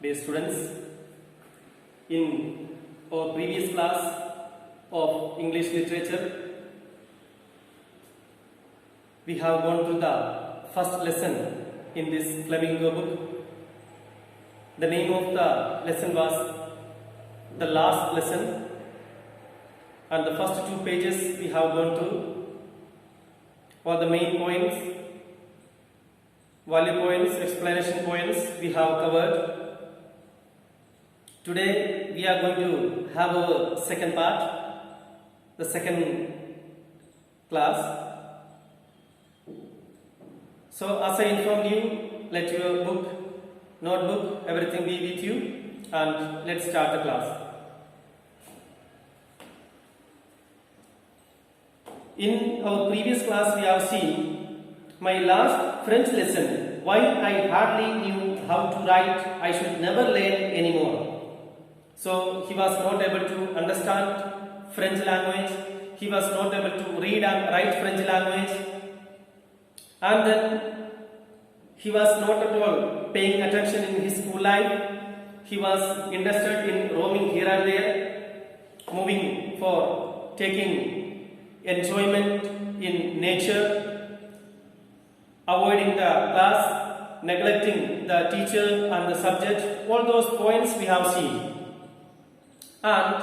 Dear students, in our previous class of English literature, we have gone through the first lesson in this Flamingo book. The name of the lesson was The Last Lesson, and the first 2 pages we have gone through. All the main points, value points, explanation points we have covered. Today we are going to have our second part, the second class. So as I informed you, let your book, notebook, everything be with you, and let's start the class. In our previous class we have seen my last French lesson, why I hardly knew how to write, I should never learn anymore. So he was not able to understand French language, he was not able to read and write French language, and then he was not at all paying attention in his school life. He was interested in roaming here and there, moving for taking enjoyment in nature, avoiding the class, neglecting the teacher and the subject. All those points we have seen. And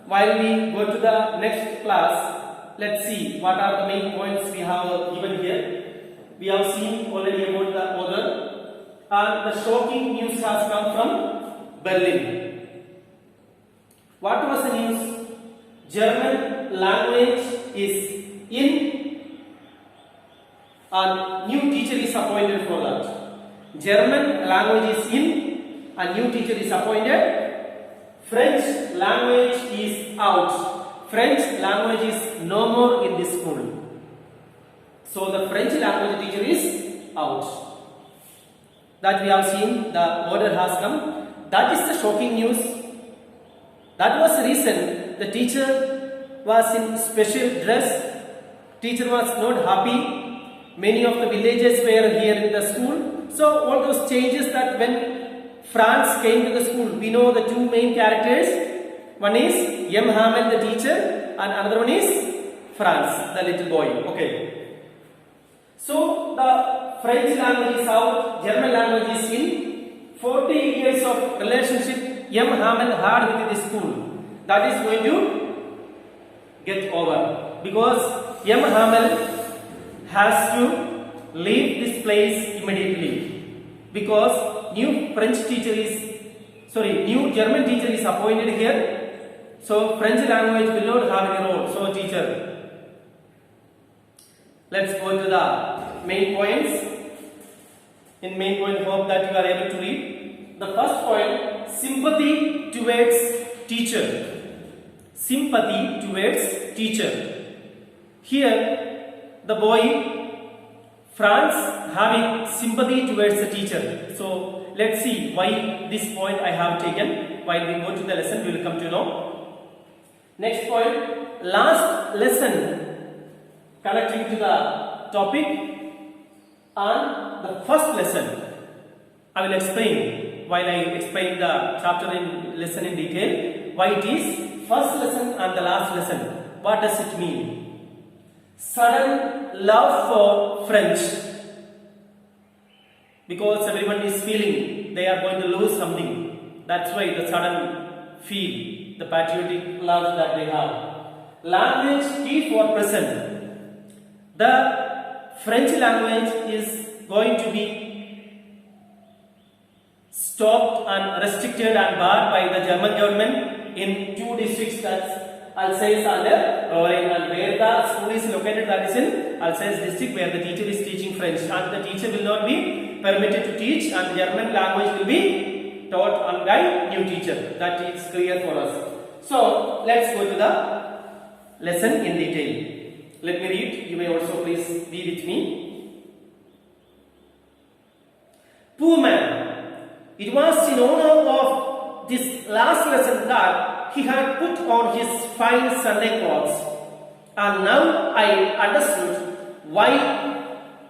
while we go to the next class, let's see what are the main points we have given here. We have seen already about the author, and the shocking news has come from Berlin. What was the news? German language is in, and new teacher is appointed for that. German language is in, a new teacher is appointed. French language is out. French language is no more in this school. So the French language teacher is out. That we have seen, the order has come. That is the shocking news. That was the reason the teacher was in special dress. Teacher was not happy. Many of the villagers were here in the school. So all those changes that when Franz came to the school, we know the 2 main characters. One is M. Hamel, the teacher, and another one is Franz, the little boy. Okay. So the French language is out, German language is in. 40 years of relationship M. Hamel had with this school, that is going to get over, because M. Hamel has to leave this place immediately, because new German teacher is appointed here. So French language will not have any role. So teacher, let's go to the main points. In main point, hope that you are able to read. The first point, sympathy towards teacher. Sympathy towards teacher. Here, the boy Franz having sympathy towards the teacher. So let's see why this point I have taken. While we go to the lesson, we will come to know. Next point, last lesson connecting to the topic and the first lesson. I will explain while I explain the chapter in lesson in detail why it is first lesson and the last lesson. What does it mean? Sudden love for French, because everyone is feeling they are going to lose something. That's why the sudden feel, the patriotic love that they have. Language key for present. The French language is going to be stopped and restricted and barred by the German government in 2 districts, that's Alsace and Lorraine, and where the school is located, that is in Alsace district, where the teacher is teaching French, and the teacher will not be permitted to teach, and German language will be taught by new teacher. That is clear for us. So let's go to the lesson in detail. Let me read. You may also please be with me. Poor man, it was in honor of this last lesson that he had put on his fine Sunday clothes, and now I understood why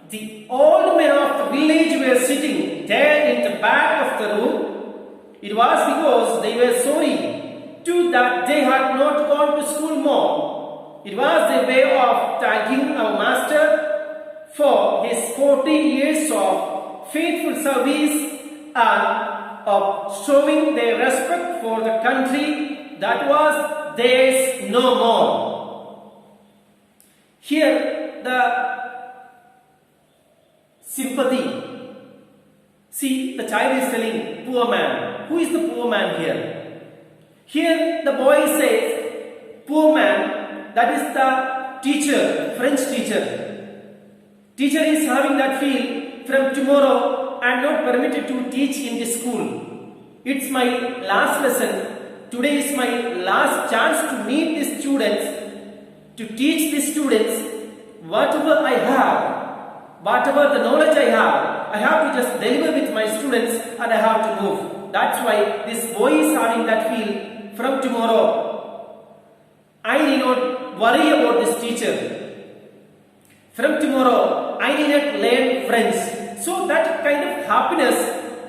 the old men of the village were sitting there in the back of the room It was because they were sorry too that they had not gone to school more. It was a way of thanking our master for his 40 years of faithful service and of showing their respect for the country that was theirs no more. Here the sympathy. See, the child is telling, poor man. Who is the poor man here? Here the boy says, poor man, that is the teacher, French teacher. Teacher is having that feel from tomorrow I am not permitted to teach in this school. It's my last lesson. Today is my last chance to meet the students, to teach the students whatever I have, whatever the knowledge I have to just deliver with my students and I have to move. That's why this boy is having that feel from tomorrow. I need not worry about this teacher. From tomorrow, I need not learn French. So that kind of happiness,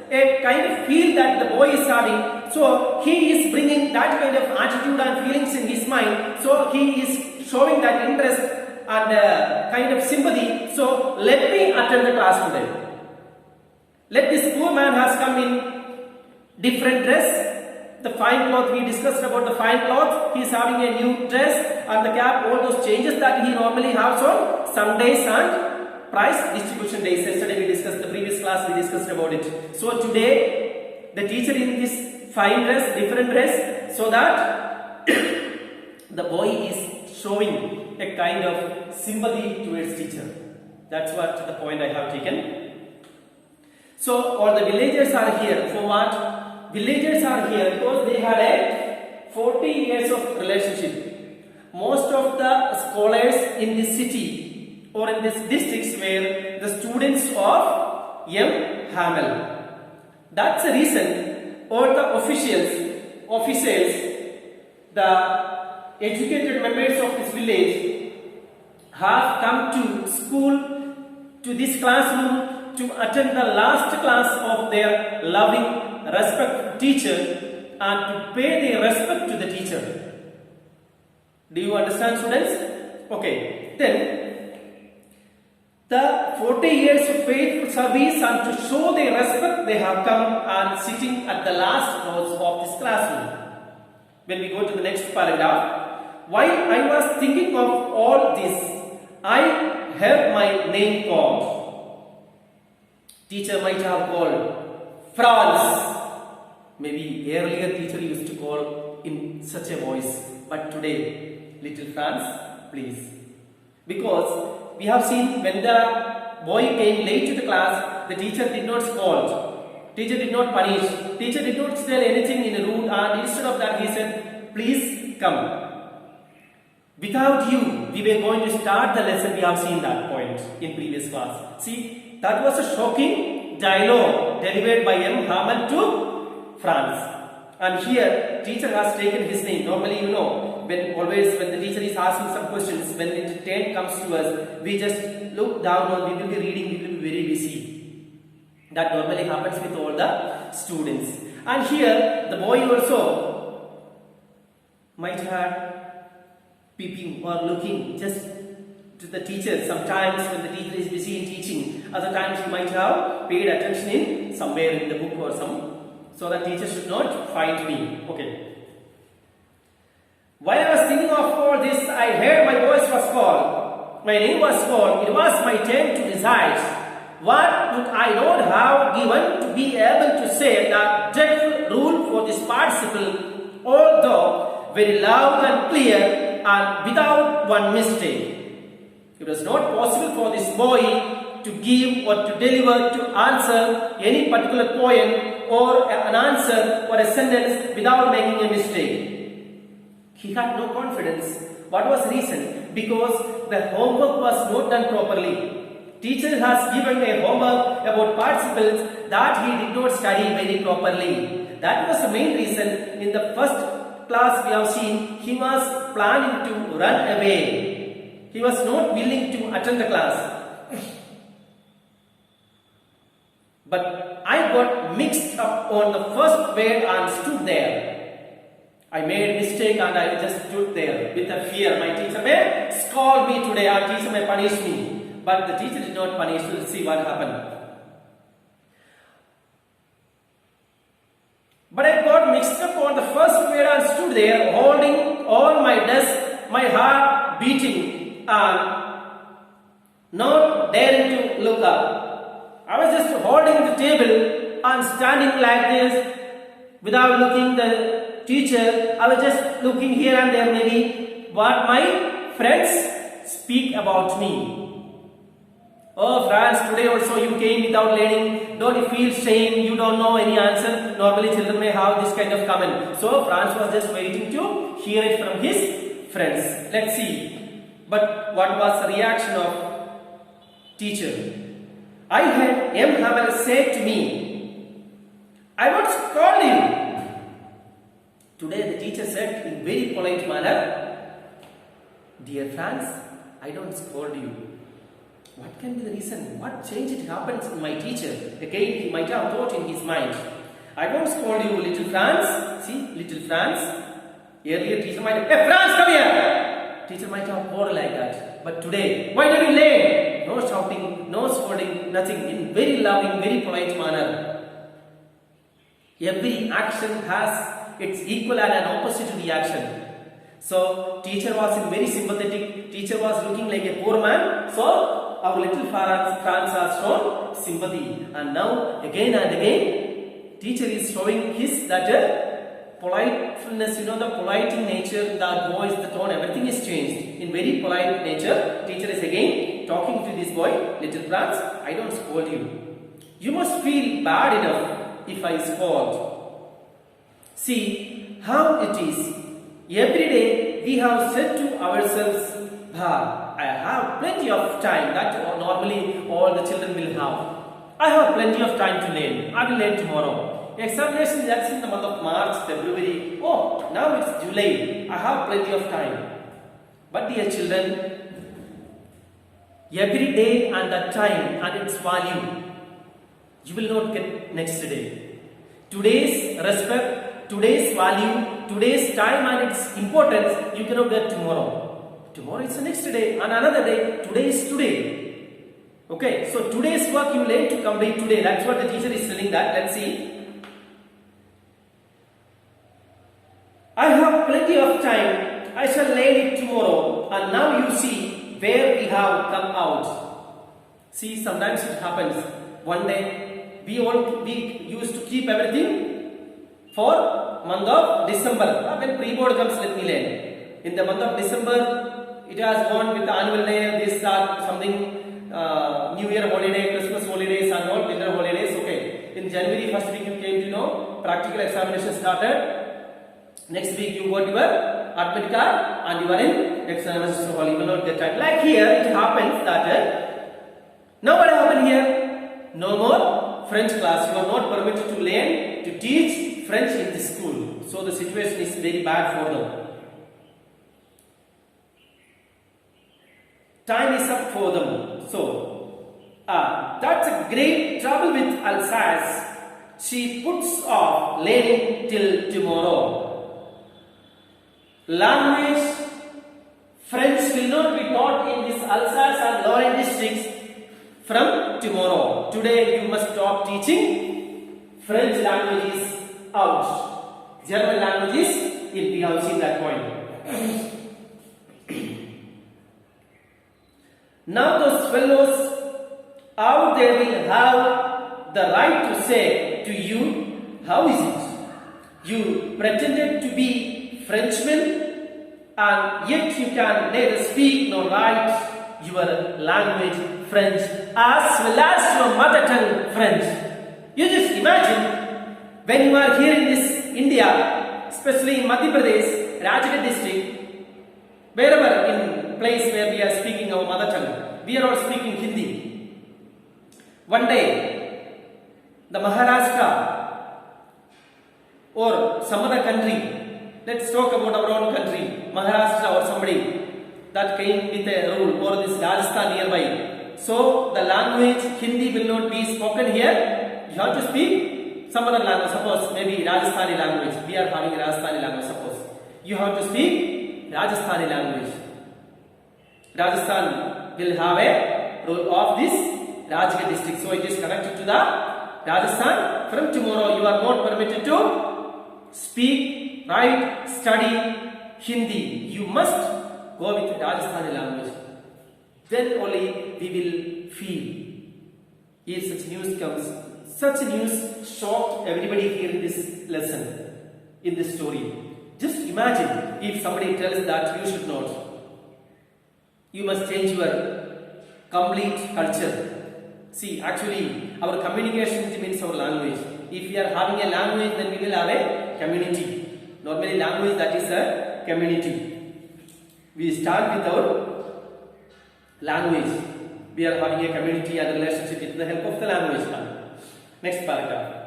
a kind of feel that the boy is having, so he is bringing that kind of attitude and feelings in his mind. So he is showing that interest and kind of sympathy. So let me attend the class today. Let this poor man has come in different dress. The fine cloth, we discussed about the fine cloth. He is having a new dress and the cap, all those changes that he normally has on Sundays and prize distribution days. Yesterday we discussed, the previous class we discussed about it. So today the teacher in this fine dress, different dress, so that the boy is showing a kind of sympathy towards teacher. That's what the point I have taken. So all the villagers are here. For what? Villagers are here because they had a 40 years of relationship. Most of the scholars in this city or in this districts were the students of M. Hamel. That's the reason all the officers, the educated members of this village have come to school, to this classroom, to attend the last class of their loving, respectful teacher and to pay their respect to the teacher. Do you understand, students? Okay. Then, the 40 years of faithful service and to show their respect, they have come and sitting at the last rows of this classroom. When we go to the next paragraph, while I was thinking of all this, I heard my name called. Teacher might have called France. Maybe earlier teacher used to call in such a voice. But today, little France, please. Because we have seen when the boy came late to the class, the teacher did not scold. Teacher did not punish. Teacher did not tell anything in a rude, and instead of that he said, please come. Without you, we were going to start the lesson. We have seen that point in previous class. See, that was a shocking dialogue delivered by M. Hamel to France. And here, teacher has taken his name. Normally, you know, when the teacher is asking some questions, when the turn comes to us, we just look down or we will be reading, we will be very busy. That normally happens with all the students. And here, the boy also might have peeping or looking just to the teacher. Sometimes when the teacher is busy in teaching, other times he might have paid attention in somewhere in the book or some, so that teacher should not find me. Okay. While I was thinking of all this, I heard my voice was called. My name was called. It was my turn to decide. What would I not have given to be able to say that dreadful rule for this participle, although very loud and clear and without one mistake. It was not possible for this boy to give or to deliver, to answer any particular poem or an answer or a sentence without making a mistake. He had no confidence. What was the reason? Because the homework was not done properly. Teacher has given a homework about participles that he did not study very properly. That was the main reason. In the first class we have seen, he was planning to run away. He was not willing to attend the class. But I got mixed up on the first word and stood there. I made a mistake and I just stood there with a fear. My teacher may scold me today, our teacher may punish me. But the teacher did not punish. We'll see what happened. But I got mixed up on the first word and stood there holding on my desk, my heart beating and not daring to look up. I was just holding the table and standing like this without looking the teacher. I was just looking here and there maybe what my friends speak about me. Oh friends, today also you came without learning. Don't you feel shame? You don't know any answer. Normally children may have this kind of comment. So Franz was just waiting to hear it from his friends. Let's see. But what was the reaction of teacher? I had M. Hamel say to me, I won't scold you. Today the teacher said in very polite manner, Dear Franz, I don't scold you. What can be the reason? What change it happens in my teacher? Again, he might have thought in his mind, I won't scold you, little Franz. See, little Franz. Earlier teacher might have, hey Franz, come here. Teacher might have called like that. But today, why don't you learn? No shouting, no scolding, nothing. In very loving, very polite manner. Every action has its equal and an opposite reaction. So, teacher was very sympathetic. Teacher was looking like a poor man. So, our little Franz has shown sympathy. And now, again and again, teacher is showing his that politeness, the polite in nature, the voice, the tone, everything is changed. In very polite nature, teacher is again talking to this boy, little Franz, I don't scold you. You must feel bad enough if I scold. See how it is. Every day we have said to ourselves, I have plenty of time. That normally all the children will have. I have plenty of time to learn. I will learn tomorrow. Examination, that's in the month of March, February. Oh, now it's July. I have plenty of time. But dear children, every day and that time and its value, you will not get next day. Today's respect, today's value, today's time and its importance, you cannot get tomorrow. Tomorrow is the next day and another day. Today is today. Okay, so today's work you learn to complete today. That's what the teacher is telling that. Let's see. I have plenty of time. I shall learn it tomorrow. And now you see where we have come out. See, sometimes it happens. One day we used to keep everything for month of December. When pre-board comes, let me learn. In the month of December, it has gone with the annual day, this something, New Year holiday, Christmas holidays and all, winter holidays, okay. In January, first week you came to know, practical examination started. Next week you got your admit card and you are in examination hall, you will not get time. Like here, it happens that, now what happened here? No more French class, you are not permitted to learn, to teach French in this school. So the situation is very bad for them. Time is up for them. So, that's a great trouble with Alsace. She puts off learning till tomorrow. Language, French will not be taught in this Alsace and Lorraine districts from tomorrow. Today you must stop teaching French languages out. German languages, we have seen that point. Now those fellows out there will have the right to say to you, how is it? You pretended to be Frenchmen and yet you can neither speak nor write your language French as well as your mother tongue French. You just imagine when you are here in this India, especially in Madhya Pradesh, Rajghat district, wherever in place where we are speaking our mother tongue, we are all speaking Hindi. One day, the Maharashtra or some other country, let's talk about our own country, Maharashtra or somebody that came with a rule, or this Rajasthan nearby. So the language Hindi will not be spoken here. You have to speak some other language, suppose maybe Rajasthani language. We are having Rajasthani language, suppose. You have to speak Rajasthani language. Rajasthan will have a role of this Rajgir district. So it is connected to the Rajasthan. From tomorrow you are not permitted to speak, write, study Hindi. You must go with Rajasthani language. Then only we will feel. If such news comes, such news shocked everybody here in this lesson, in this story. Just imagine if somebody tells that you should not. You must change your complete culture. See, actually, our communication means our language. If we are having a language, then we will have a community. Normally, language that is a community. We start with our language. We are having a community and relationship with the help of the language. Next paragraph.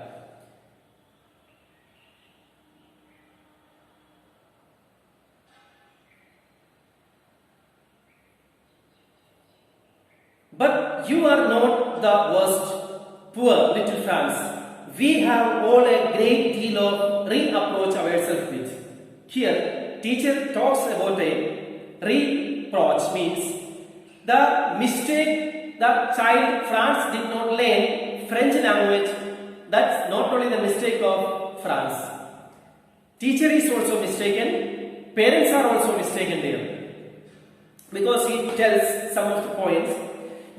But you are not the worst, poor little France. We have all a great deal of reapproach ourselves with. Here, teacher talks about a reproach means the mistake that child France did not learn French language. That's not only the mistake of France. Teacher is also mistaken. Parents are also mistaken there. Because he tells some of the points.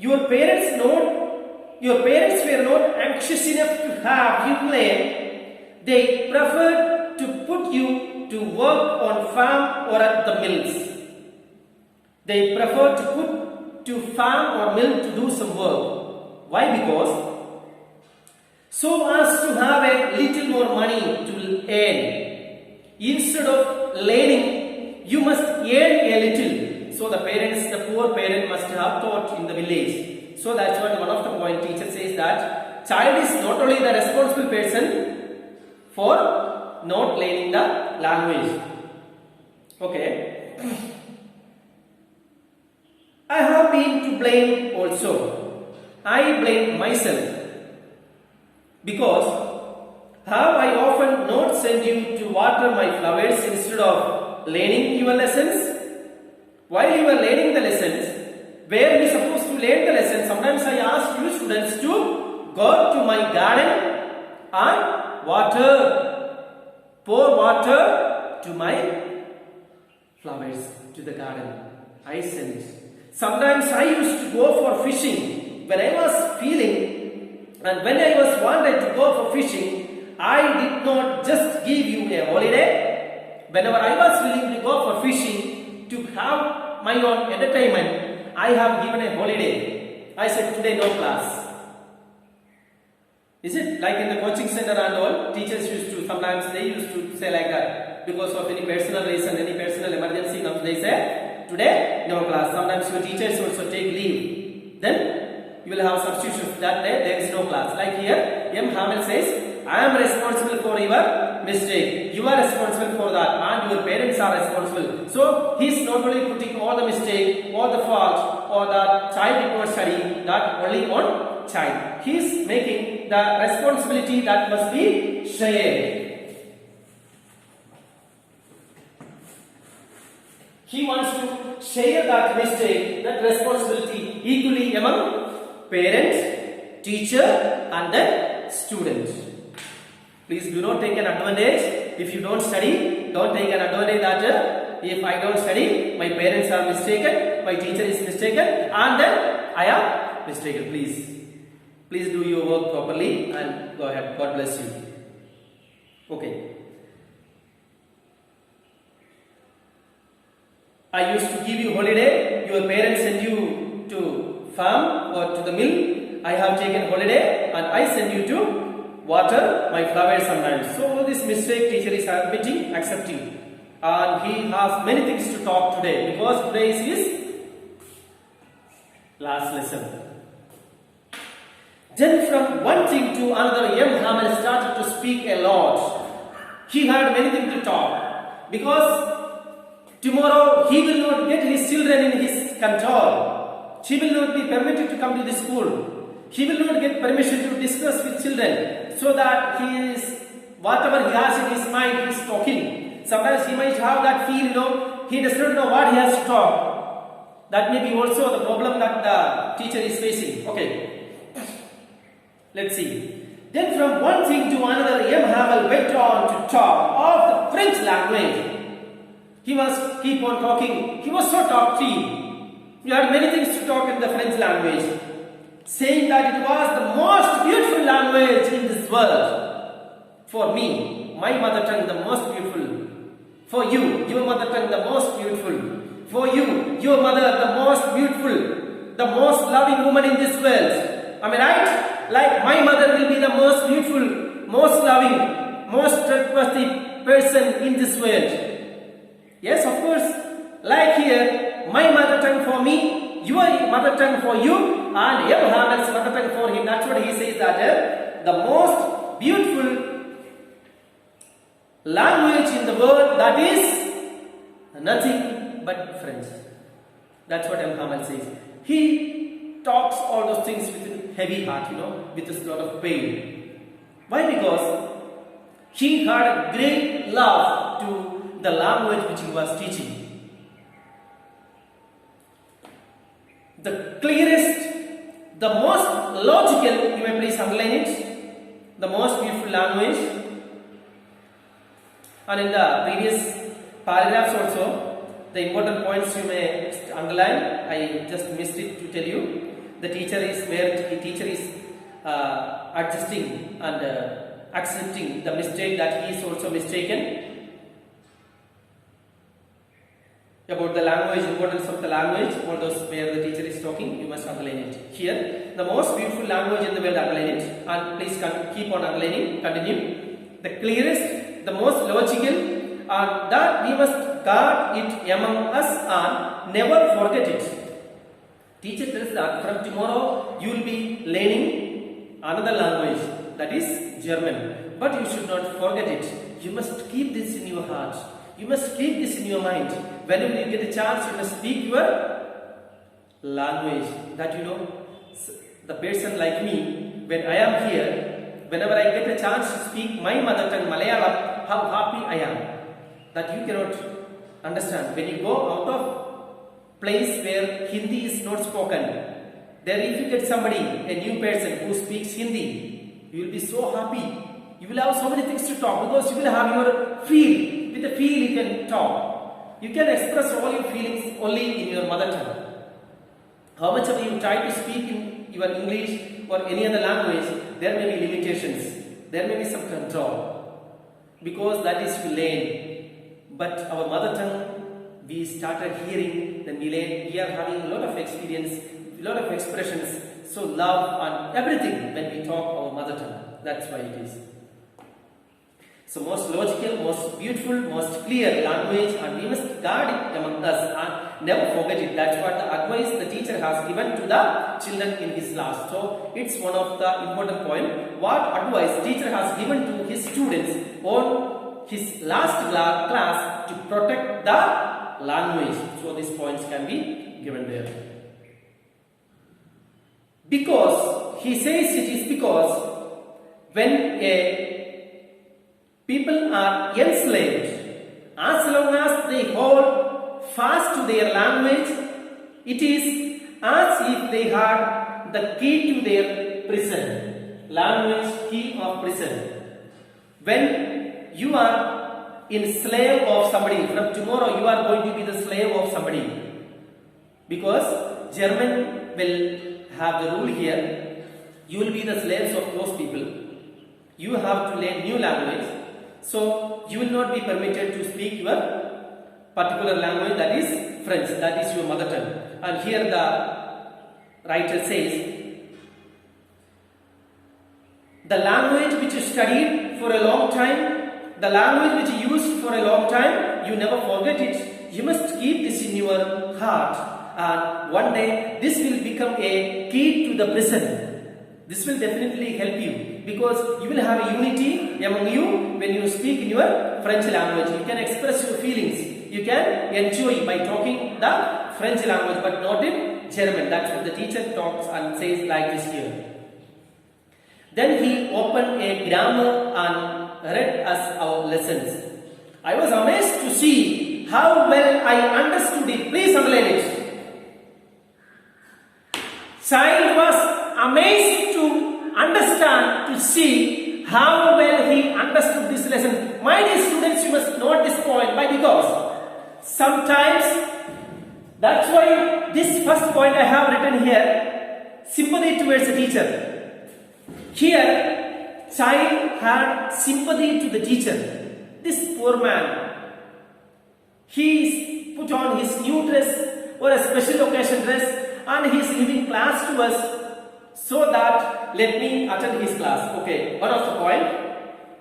Your parents were not anxious enough to have you learn. They preferred to put you to work on farm or at the mills. They preferred to put to farm or mill to do some work. Why? Because so as to have a little more money to earn. Instead of learning, you must earn a little. So the parents, the poor parent must have taught in the village. So that's what one of the point teacher says, that child is not only the responsible person for not learning the language. Okay. I have been to blame also. I blame myself. Because have I often not sent you to water my flowers instead of learning your lessons? While you are learning the lessons, where we supposed to learn the lessons, sometimes I ask you students to go to my garden and pour water to my flowers, to the garden. I sent. Sometimes I used to go for fishing. When I was feeling and when I was wanted to go for fishing, I did not just give you a holiday. Whenever I was willing to go for fishing to have my own entertainment, I have given a holiday. I said today no class. Is it like in the coaching center and all? Teachers used to, sometimes they used to say like that. Because of any personal reason, any personal emergency comes, they say today, no class. Sometimes your teachers also take leave. Then you will have substitutions. That day there is no class. Like here, M. Hamel says, I am responsible for your mistake. You are responsible for that, and your parents are responsible. So he is not only putting all the mistake, all the fault, or the child did not study, that only on child. He is making the responsibility that must be shared. He wants to share that mistake, that responsibility equally among parents, teacher and then students. Please do not take an advantage. If you don't study, don't take an advantage that if I don't study, my parents are mistaken, my teacher is mistaken, and then I am mistaken. Please do your work properly and go ahead. God bless you. Okay. I used to give you holiday. Your parents send you to farm or to the mill. I have taken holiday and I send you to water my flowers sometimes. So all this mistake teacher is admitting, accepting. And he has many things to talk today because today is his last lesson. Then from one thing to another, M. Hamel started to speak a lot. He had many things to talk because tomorrow he will not get his children in his control. She will not be permitted to come to the school. He will not get permission to discuss with children. so that he is, whatever he has in his mind, he is talking. Sometimes he might have that feel, he does not know what he has to talk. That may be also the problem that the teacher is facing. Okay, let's see. Then from one thing to another, M. Hamel went on to talk of the French language. He was keep on talking. He was so talkative. He had many things to talk in the French language, saying that it was the most beautiful language in this world. For me, my mother tongue, the most beautiful. For you, your mother tongue, the most beautiful. For you, your mother, the most beautiful, the most loving woman in this world. Am I right? Like my mother will be the most beautiful, most loving, most trustworthy person in this world. Yes, of course. Like here, my mother tongue for me, your mother tongue for you, and Abraham's mother tongue for him. That's what he says, that the most beautiful language in the world, that is nothing but French. That's what Abraham says. He talks all those things with a heavy heart, with a lot of pain. Why? Because he had a great love to the language which he was teaching. The clearest, the most logical, you may please underline it, the most beautiful language. And in the previous paragraphs also, the important points you may underline. I just missed it to tell you. The teacher is adjusting and accepting the mistake that he is also mistaken. About the language, importance of the language, all those where the teacher is talking, you must underline it. Here, the most beautiful language in the world, underline it, and please keep on underlining, continue. The clearest, the most logical, that we must guard it among us and never forget it. Teacher tells that from tomorrow you will be learning another language, that is German, but you should not forget it. You must keep this in your heart. You must keep this in your mind. Whenever you get a chance, you must speak your language. That the person like me, when I am here, whenever I get a chance to speak my mother tongue, Malayalam, how happy I am. That you cannot understand. When you go out of place where Hindi is not spoken, there if you get somebody, a new person who speaks Hindi, you will be so happy. You will have so many things to talk because you will have your feel. With the feel you can talk. You can express all your feelings only in your mother tongue. How much of you try to speak in your English or any other language, there may be limitations. There may be some control. Because that is to learn. But our mother tongue, we started hearing, then we learn. We are having a lot of experience, a lot of expressions. So love and everything when we talk our mother tongue. That's why it is. So most logical, most beautiful, most clear language, and we must guard it among us and never forget it. That's what the advice the teacher has given to the children in his class. So it's one of the important point. What advice teacher has given to his students on his last class to protect the language. So these points can be given there. Because he says it is because when people are enslaved, as long as they hold fast to their language, it is as if they had the key to their prison. Language, key of prison. When you are in slave of somebody, from tomorrow you are going to be the slave of somebody. Because German will have the rule here, you will be the slaves of those people. You have to learn new language. So you will not be permitted to speak your particular language, that is French, that is your mother tongue. And here the writer says, the language which you studied for a long time, the language which you used for a long time, you never forget it. You must keep this in your heart, and one day this will become a key to the prison. This will definitely help you, because you will have a unity among you when you speak in your French language. You can express your feelings. You can enjoy by talking the French language, but not in German. That's what the teacher talks and says like this here. Then he opened a grammar and read us our lessons. I was amazed to see how well I understood it. Please underline it. Child was amazed to understand, to see how well he understood this lesson. My dear students, you must note this point. Why? Because sometimes, that's why this first point I have written here, sympathy towards the teacher. Here, child had sympathy to the teacher. This poor man, he put on his new dress or a special occasion dress, and he is giving class to us so that let me attend his class. Okay, one of the point.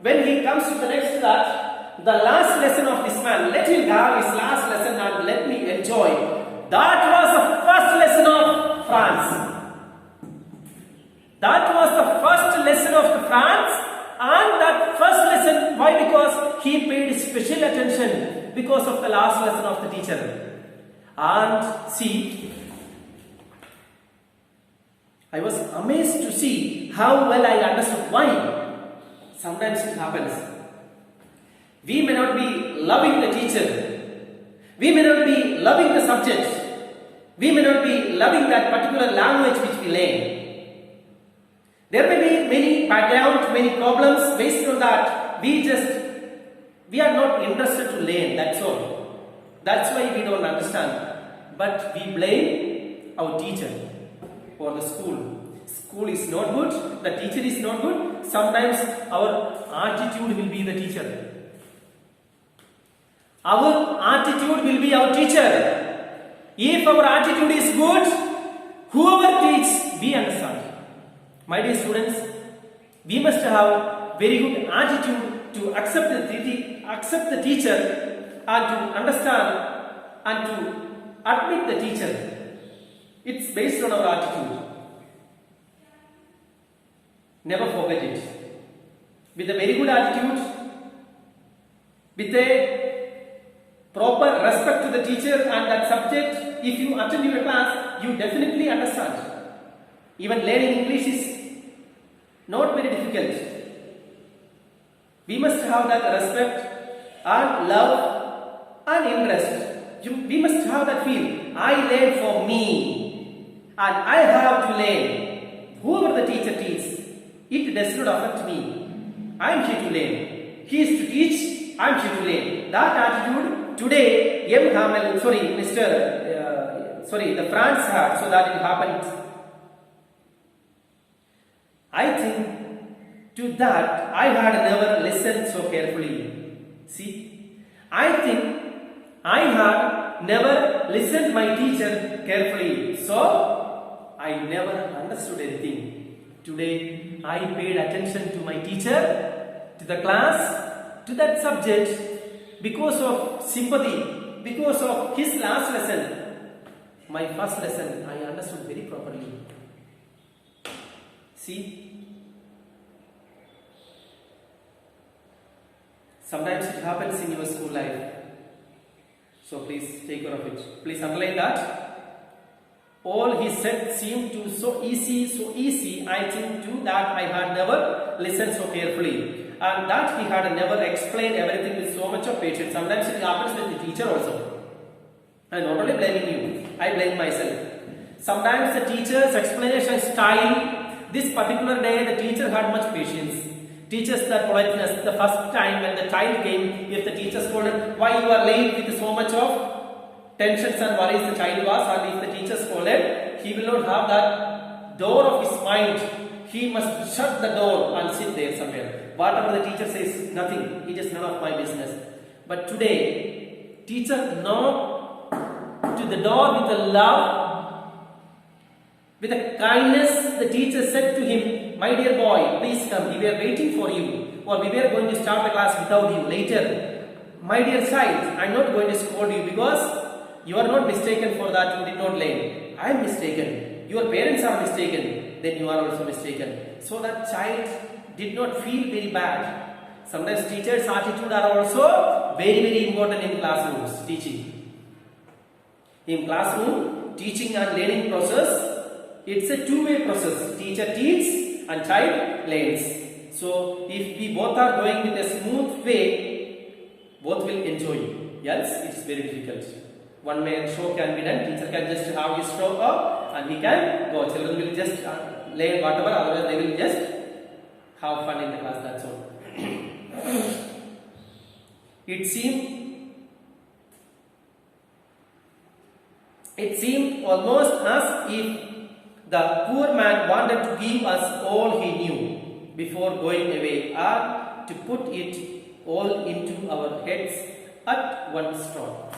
When he comes to the next that, the last lesson of this man, let him have his last lesson and let me enjoy. That was the first lesson of France. That was the first lesson of the France, and that first lesson, why? Because he paid special attention because of the last lesson of the teacher. And see, I was amazed to see how well I understood. Why? Sometimes it happens. We may not be loving the teacher. We may not be loving the subject. We may not be loving that particular language which we learn. There may be many background, many problems. Based on that, we are not interested to learn. That's all. That's why we don't understand. But we blame our teacher or the school. School is not good, the teacher is not good. Sometimes our attitude will be the teacher. Our attitude will be our teacher. If our attitude is good, whoever teaches, we understand. My dear students, we must have very good attitude to accept the teacher and to understand and to admit the teacher. It's based on our attitude. Never forget it. With a very good attitude, with a proper respect to the teacher and that subject, if you attend your class, you definitely understand. Even learning English is not very difficult. We must have that respect and love and interest. We must have that feel. I learn for me and I have to learn. Whoever the teacher teaches, it does not affect me. I am here to learn. He is to teach. I am here to learn. That attitude today, the France had, so that it happened. I think to that I had never listened so carefully. See, I think I had never listened my teacher carefully. So I never understood anything. Today, I paid attention to my teacher, to the class, to that subject because of sympathy, because of his last lesson. My first lesson, I understood very properly. See, sometimes it happens in your school life. So please take care of it. Please underline that. All he said seemed to so easy. I think too that I had never listened so carefully, and that he had never explained everything with so much of patience. Sometimes it happens with the teacher also. I am not only blaming you, I blame myself. Sometimes the teacher's explanation style, this particular day the teacher had much patience. Teaches that politeness. The first time when the child came, if the teacher scolded, why you are late, with so much of tensions and worries the child was, and if the teacher scolded, he will not have that door of his mind. He must shut the door and sit there somewhere. Whatever the teacher says, nothing. It is none of my business. But today, teacher knocked to the door with a love, with a kindness. The teacher said to him, my dear boy, please come. We were waiting for you, or we were going to start the class without you later. My dear child, I am not going to scold you because you are not mistaken for that you did not learn. I am mistaken. Your parents are mistaken. Then you are also mistaken. So that child did not feel very bad. Sometimes teachers' attitude are also very important in classrooms, teaching. In classroom, teaching and learning process, it's a two-way process. Teacher teaches and child learns. So if we both are going with a smooth way, both will enjoy. Else it is very difficult. One man show can be done, teacher can just have his show up and he can go. Children will just learn whatever, otherwise they will just have fun in the class, that's all. It seemed almost as if the poor man wanted to give us all he knew before going away, or to put it all into our heads at one stroke.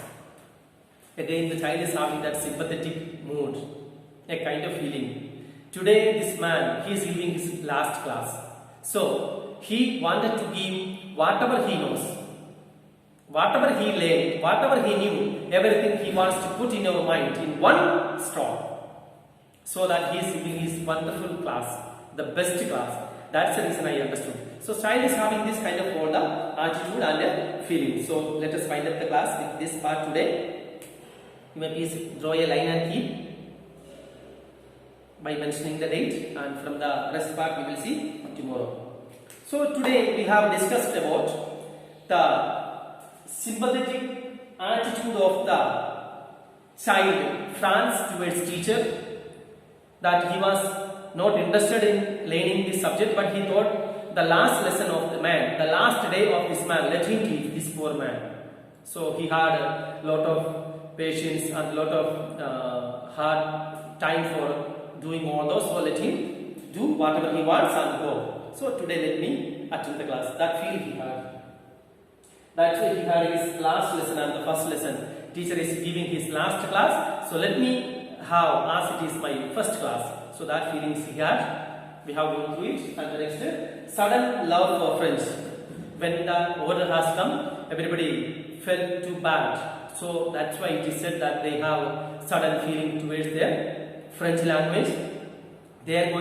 Again, the child is having that sympathetic mood, a kind of feeling. Today, this man, he is giving his last class. So, he wanted to give whatever he knows, whatever he learned, whatever he knew, everything he wants to put in our mind in one straw. So that he is giving his wonderful class, the best class. That's the reason I understood. So, child is having this kind of all the attitude and feeling. So, let us wind up the class with this part today. You may please draw a line and keep by mentioning the date, and from the rest part we will see tomorrow. So today we have discussed about the sympathetic attitude of the child Franz towards teacher, that he was not interested in learning this subject, but he thought the last lesson of the man, the last day of this man, let him teach this poor man. So he had a lot of patience and a lot of hard time for doing all those, so let him do whatever he wants and go. So today let me attend the class. That feel he had. That's why he had his last lesson and the first lesson. Teacher is giving his last class, so let me have as it is my first class. So that feelings he had, we have gone through it. And the next, sudden love for French. When the order has come, everybody felt too bad. So that's why it is said that they have sudden feeling towards their French language. They are going